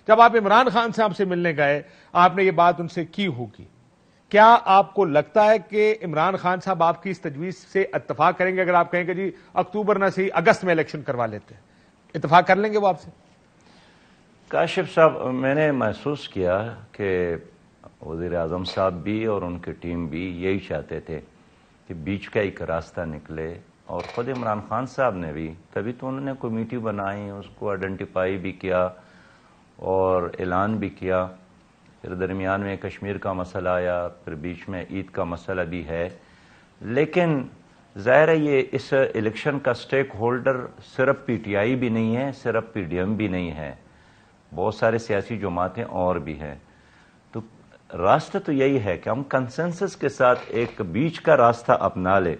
جب آپ عمران خان صاحب سے ملنے گئے آپ نے یہ بات ان سے کی ہوگی، کیا آپ کو لگتا ہے کہ عمران خان صاحب آپ کی اس تجویز سے اتفاق کریں گے؟ اگر آپ کہیں کہ جی اکتوبر نہ صحیح اگست میں الیکشن کروا لیتے ہیں، اتفاق کر لیں گے وہ آپ سے؟ کاشف صاحب، میں نے محسوس کیا کہ وزیر اعظم صاحب بھی اور ان کی ٹیم بھی یہی چاہتے تھے کہ بیچ کا ایک راستہ نکلے، اور خود عمران خان صاحب نے بھی، تبھی تو انہوں نے کمیٹی بنائی، اس کو آئیڈینٹیفائی بھی کیا اور اعلان بھی کیا، پھر درمیان میں کشمیر کا مسئلہ آیا، پھر بیچ میں عید کا مسئلہ بھی ہے۔ لیکن ظاہر ہے یہ اس الیکشن کا سٹیک ہولڈر صرف پی ٹی آئی بھی نہیں ہے، صرف پی ڈی ایم بھی نہیں ہے، بہت سارے سیاسی جماعتیں اور بھی ہیں۔ تو راستہ تو یہی ہے کہ ہم کنسنسس کے ساتھ ایک بیچ کا راستہ اپنا لیں۔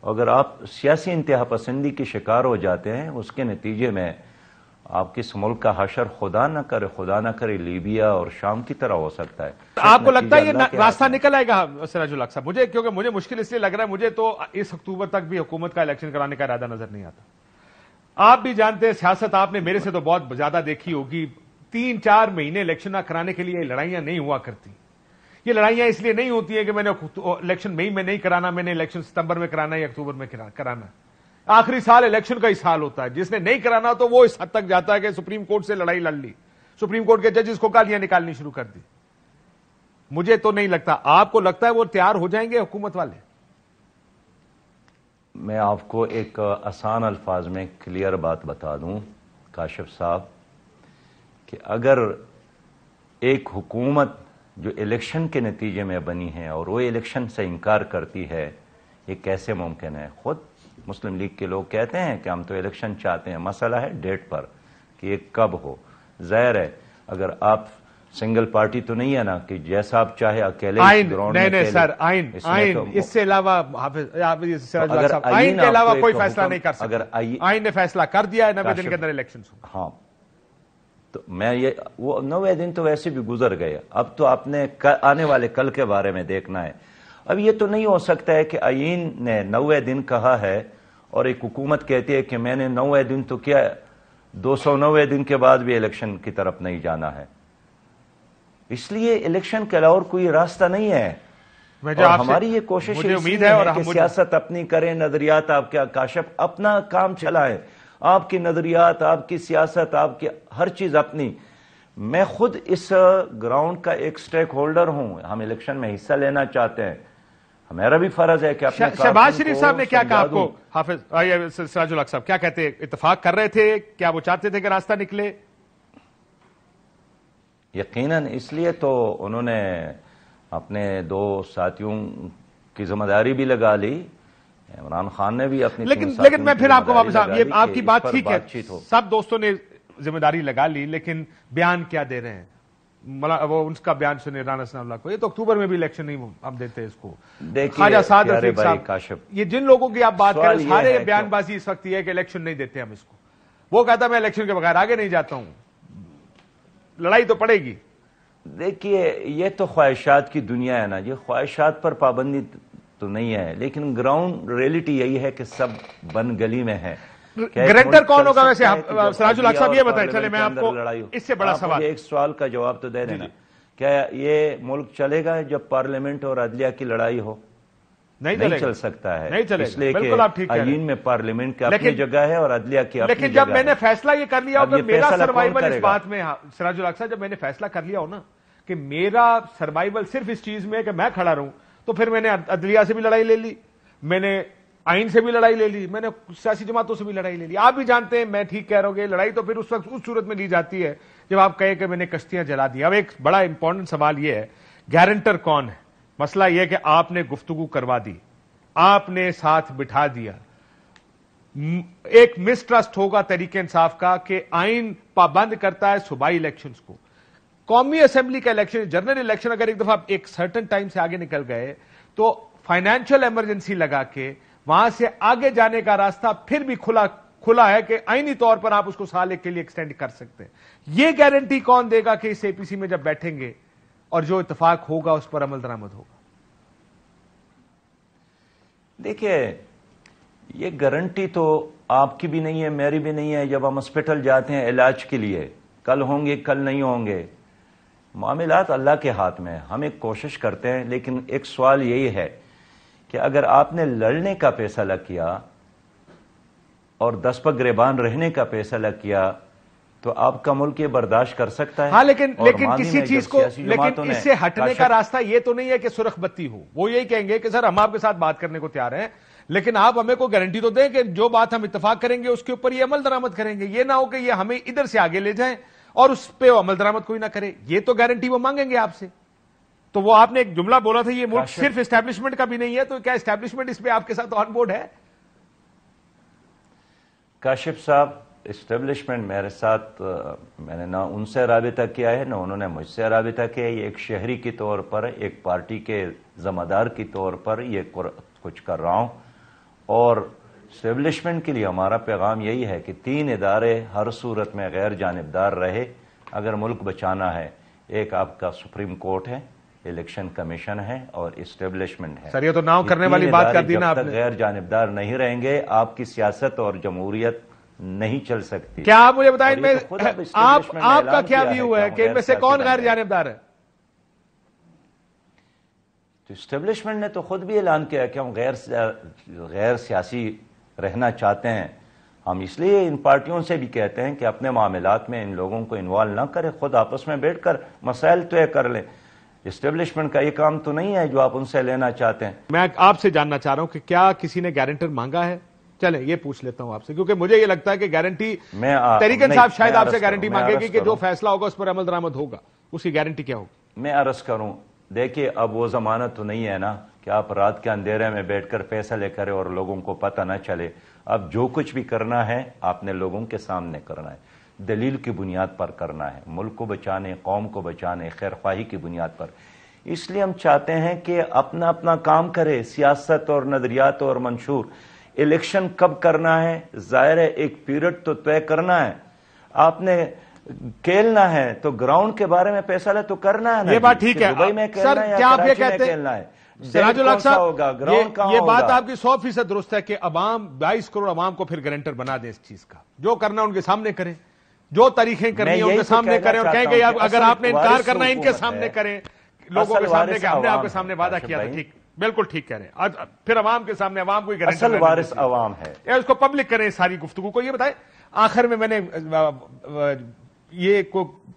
اگر آپ سیاسی انتہا پسندی کی شکار ہو جاتے ہیں، اس کے نتیجے میں آپ کس ملک کا حشر خدا نہ کرے لیبیا اور شام کی طرح ہو سکتا ہے۔ آپ کو لگتا ہے یہ راستہ نکل آئے گا سراج الحق صاحب؟ کیونکہ مجھے مشکل اس لیے لگ رہا ہے، مجھے تو اس اکتوبر تک بھی حکومت کا الیکشن کرانے کا ارادہ نظر نہیں آتا۔ آپ بھی جانتے ہیں سیاست، آپ نے میرے سے تو بہت زیادہ دیکھی ہوگی، 3-4 مہینے الیکشن کرانے کے لیے یہ لڑائیاں نہیں ہوا کرتی۔ یہ لڑائیاں اس لیے نہیں ہوتی ہیں کہ میں نے الیکشن مئی میں نہیں کرانا، میں نے الیکشن ستمبر میں کرانا یا اکتوبر میں کرانا۔ آخری سال الیکشن کا ہی سال ہوتا ہے، جس نے نہیں کرانا تو وہ اس حد تک جاتا ہے کہ سپریم کورٹ سے لڑائی لڑ لی، سپریم کورٹ کے ججز کو گالیاں نکالنی شروع کر دی۔ مجھے تو نہیں لگتا، آپ کو لگتا ہے وہ تیار ہو جائیں گے حکومت والے؟ میں آپ کو ایک آسان الفاظ میں کلیئر بات بتا دوں کاشف صاحب، کہ اگر ایک حکومت جو الیکشن کے نتیجے میں بنی ہے اور وہ الیکشن سے انکار کرتی ہے، یہ کیسے ممکن ہے؟ خود مسلم لیگ کے لوگ کہتے ہیں کہ ہم تو الیکشن چاہتے ہیں، مسئلہ ہے ڈیٹ پر کہ یہ کب ہو۔ ظاہر ہے اگر آپ سنگل پارٹی تو نہیں ہے نا کہ جیسا آپ چاہے اکیلے گراؤنڈ میں، نہیں سر، آئین اس سے علاوہ آئین کے علاوہ کوئی فیصلہ نہیں کر سکتا۔ آئین نے فیصلہ کر دیا ہے 90 دن کے اندر الیکشن ہو۔ ہاں، تو میں وہ 90 دن تو ویسے بھی گزر گئے، اب تو آپ نے آنے والے کل کے بارے میں دیکھنا ہے۔ اب یہ تو نہیں ہو سکتا ہے کہ آئین نے 90 دن کہا ہے اور ایک حکومت کہتی ہے کہ میں نے 90 دن تو کیا، 290 دن کے بعد بھی الیکشن کی طرف نہیں جانا ہے۔ اس لیے الیکشن کے علاوہ کوئی راستہ نہیں ہے، اور ہماری یہ کوشش ہے کہ سیاست اپنی کریں، نظریات آپ کیا کاشف اپنا کام چلائیں، آپ کی نظریات، آپ کی سیاست، آپ کی ہر چیز اپنی۔ میں خود اس گراؤنڈ کا ایک سٹیک ہولڈر ہوں، ہم الیکشن میں حصہ لینا چاہتے ہیں، میرا بھی فرض ہے کہ اپنے شہباز شریف صاحب نے کیا کہا آپ کو؟ حافظ سراج الحق صاحب کیا کہتے ہیں؟ اتفاق کر رہے تھے؟ کیا وہ چاہتے تھے کہ راستہ نکلے؟ یقیناً، اس لیے تو انہوں نے اپنے 2 ساتھیوں کی ذمہ داری بھی لگا لی، عمران خان نے بھی اپنی، لیکن میں پھر آپ کو واپس یہ آپ کی بات ٹھیک ہے، سب دوستوں نے ذمہ داری لگا لی، لیکن بیان کیا دے رہے ہیں؟ وہ ان کا بیان سنے رانا ثناء اللہ کو، یہ تو اکتوبر میں بھی الیکشن نہیں ہم دیتے اس کو۔ خواجہ سعد رفیق صاحب، یہ جن لوگوں کی آپ بات کریں سارے بیان بازی اس وقت یہ ہے کہ الیکشن نہیں دیتے ہم اس کو۔ وہ کہتا میں الیکشن کے بغیر آگے نہیں جاتا ہوں، لڑائی تو پڑے گی۔ دیکھیے یہ تو خواہشات کی دنیا ہے نا، یہ خواہشات پر پابندی تو نہیں ہے، لیکن گراؤنڈ ریئلٹی یہی ہے کہ سب بن گلی میں ہے۔ گرنٹر کون ہوگا ویسے سراج الحق صاحب؟ یہ بتائیں، چلے میں آپ کو اس سے بڑا سوال، ایک سوال کا جواب تو دے دینا، کیا یہ ملک چلے گا جب پارلیمنٹ اور عدلیہ کی لڑائی ہو؟ نہیں چل سکتا ہے، اس لیے کہ آئین میں پارلیمنٹ کی اپنی جگہ ہے اور عدلیہ کی اپنی جگہ ہے۔ لیکن جب میں نے فیصلہ یہ کر لیا ہو کہ میرا سروائیول اس بات میں، سراج الحق صاحب جب میں نے فیصلہ کر لیا ہو نا کہ میرا سروائیول صرف اس چیز میں ہے کہ میں کھڑا رہوں، تو پھر میں نے عدلیہ سے بھی لڑائی لے لی، میں نے آئین سے بھی لڑائی لے لی، میں نے سیاسی جماعتوں سے بھی لڑائی لے لی۔ آپ بھی جانتے ہیں میں ٹھیک کہہ رہا ہوں کہ لڑائی تو پھر اس وقت اس صورت میں لی جاتی ہے جب آپ کہیں کہ میں نے کشتیاں جلا دی۔ اب ایک بڑا امپورٹنٹ سوال یہ ہے، گارنٹر کون ہے؟ مسئلہ یہ کہ آپ نے گفتگو کروا دی، آپ نے ساتھ بٹھا دیا، ایک مسٹرسٹ ہوگا تحریک انصاف کا کہ آئین پابند کرتا ہے صوبائی الیکشنز کو، قومی اسمبلی کا الیکشن، جنرل الیکشن اگر ایک دفعہ ایک سرٹن ٹائم سے آگے نکل گئے تو فائنینشل ایمرجنسی لگا کے وہاں سے آگے جانے کا راستہ پھر بھی کھلا ہے کہ آئینی طور پر آپ اس کو سال 1 کے لیے ایکسٹینڈ کر سکتے ہیں۔ یہ گارنٹی کون دے گا کہ اس اے پی سی میں جب بیٹھیں گے اور جو اتفاق ہوگا اس پر عمل درآمد ہوگا؟ دیکھیے یہ گارنٹی تو آپ کی بھی نہیں ہے، میری بھی نہیں ہے۔ جب ہم ہاسپٹل جاتے ہیں علاج کے لیے کل ہوں گے کل نہیں ہوں گے، معاملات اللہ کے ہاتھ میں ہیں، ہم ایک کوشش کرتے ہیں، لیکن ایک سوال یہی ہے کہ اگر آپ نے لڑنے کا فیصلہ کیا اور دس پہ گریبان رہنے کا فیصلہ کیا تو آپ کا ملک یہ برداشت کر سکتا ہے؟ ہاں لیکن اور ماضی کسی میں چیز جب کو، سیاسی جماعتوں لیکن نے اس سے ہٹنے کا راستہ یہ تو نہیں ہے کہ سرخ بتی ہو. وہ یہی کہیں گے کہ سر ہم آپ کے ساتھ بات کرنے کو تیار ہیں، لیکن آپ ہمیں کوئی گارنٹی تو دیں کہ جو بات ہم اتفاق کریں گے اس کے اوپر یہ عمل درآمد کریں گے. یہ نہ ہو کہ یہ ہمیں ادھر سے آگے لے جائیں اور اس پہ عمل درآمد کوئی نہ کرے. یہ تو گارنٹی وہ مانگیں گے آپ سے. تو وہ آپ نے ایک جملہ بولا تھا یہ ملک صرف اسٹیبلشمنٹ کا بھی نہیں ہے، تو کیا اسٹیبلشمنٹ اس پہ آپ کے ساتھ آن بورڈ ہے؟ کاشف صاحب، اسٹیبلشمنٹ میرے ساتھ، میں نے نہ ان سے رابطہ کیا ہے نہ انہوں نے مجھ سے رابطہ کیا ہے. یہ ایک شہری کے طور پر، ایک پارٹی کے ذمہ دار کے طور پر یہ کچھ کر رہا ہوں. اور اسٹیبلشمنٹ کے لیے ہمارا پیغام یہی ہے کہ 3 ادارے ہر صورت میں غیر جانبدار رہے اگر ملک بچانا ہے. ایک آپ کا سپریم کورٹ ہے، الیکشن کمیشن ہے اور اسٹیبلشمنٹ ہے. سر یہ تو ناؤ کرنے والی بات کر دی نا آپ نے. جب تک غیر جانبدار نہیں رہیں گے آپ کی سیاست اور جمہوریت نہیں چل سکتی. کیا آپ مجھے بتائیں آپ کا کیا ویو ہے کہ ان میں سے کون غیر جانبدار ہے؟ تو اسٹیبلشمنٹ نے تو خود بھی اعلان کیا کہ ہم غیر سیاسی رہنا چاہتے ہیں. ہم اس لیے ان پارٹیوں سے بھی کہتے ہیں کہ اپنے معاملات میں ان لوگوں کو انوالو نہ کرے، خود آپس میں بیٹھ کر مسائل طے کر لیں. اسٹیبلشمنٹ کا یہ کام تو نہیں ہے جو آپ ان سے لینا چاہتے ہیں. میں آپ سے جاننا چاہ رہا ہوں کہ کیا کسی نے گارنٹر مانگا ہے؟ چلیں یہ پوچھ لیتا ہوں آپ سے، کیونکہ مجھے یہ لگتا ہے کہ گارنٹی تحریک انصاف شاید آپ سے گارنٹی مانگے گی کہ جو فیصلہ ہوگا اس پر عمل درآمد ہوگا. اس کی گارنٹی کیا ہوگی؟ میں عرض کروں، دیکھیے اب وہ زمانہ تو نہیں ہے نا کہ آپ رات کے اندھیرے میں بیٹھ کر فیصلے کریں اور لوگوں کو پتہ نہ چلے. اب جو کچھ بھی کرنا ہے آپ نے لوگوں کے سامنے کرنا ہے، دلیل کی بنیاد پر کرنا ہے، ملک کو بچانے، قوم کو بچانے، خیر خواہی کی بنیاد پر. اس لیے ہم چاہتے ہیں کہ اپنا اپنا کام کرے، سیاست اور نظریات اور منشور. الیکشن کب کرنا ہے ظاہر ہے ایک پیریڈ تو طے کرنا ہے. آپ نے کھیلنا ہے تو گراؤنڈ کے بارے میں فیصلہ تو کرنا ہے نا. یہ بات ٹھیک ہے دبئی میں سر، کھیلنا ہے یا کیا آپ یہ کراچی میں کہتے کھیلنا ہے، سراج الحق صاحب، یہ بات ہوگا؟ آپ کی 100% درست ہے کہ عوام 22 کروڑ عوام کو پھر گارنٹر بنا دے اس چیز کا. جو کرنا ان کے سامنے کریں، جو تاریخیں کرنی ہیں ان کے سامنے کریں، اور کہیں کہ اگر آپ نے انکار کرنا ہے ان کے سامنے کریں، لوگوں کے سامنے کہ ہم نے آپ کے سامنے وعدہ کیا تھا. ٹھیک، بالکل ٹھیک کہہ رہے ہیں. پھر عوام کے سامنے عوام کو گارنٹر، اصل وارث عوام ہے. اس کو پبلک کریں ساری گفتگو کو. یہ بتائیں آخر میں نے یہ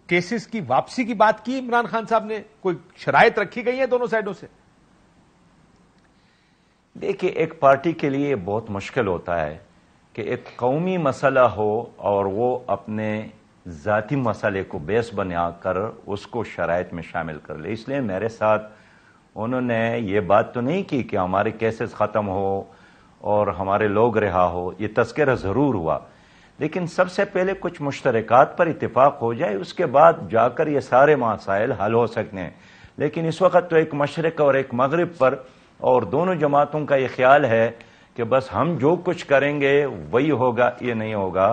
کیسز کی واپسی کی بات کی عمران خان صاحب نے، کوئی شرائط رکھی گئی ہیں دونوں سائڈوں سے؟ دیکھیے ایک پارٹی کے لیے یہ بہت مشکل ہوتا ہے کہ ایک قومی مسئلہ ہو اور وہ اپنے ذاتی مسئلے کو بیس بنا کر اس کو شرائط میں شامل کر لے. اس لیے میرے ساتھ انہوں نے یہ بات تو نہیں کی کہ ہمارے کیسز ختم ہو اور ہمارے لوگ رہا ہو. یہ تذکرہ ضرور ہوا، لیکن سب سے پہلے کچھ مشترکات پر اتفاق ہو جائے، اس کے بعد جا کر یہ سارے مسائل حل ہو سکتے ہیں. لیکن اس وقت تو ایک مشرق اور ایک مغرب پر اور دونوں جماعتوں کا یہ خیال ہے کہ بس ہم جو کچھ کریں گے وہی ہوگا. یہ نہیں ہوگا.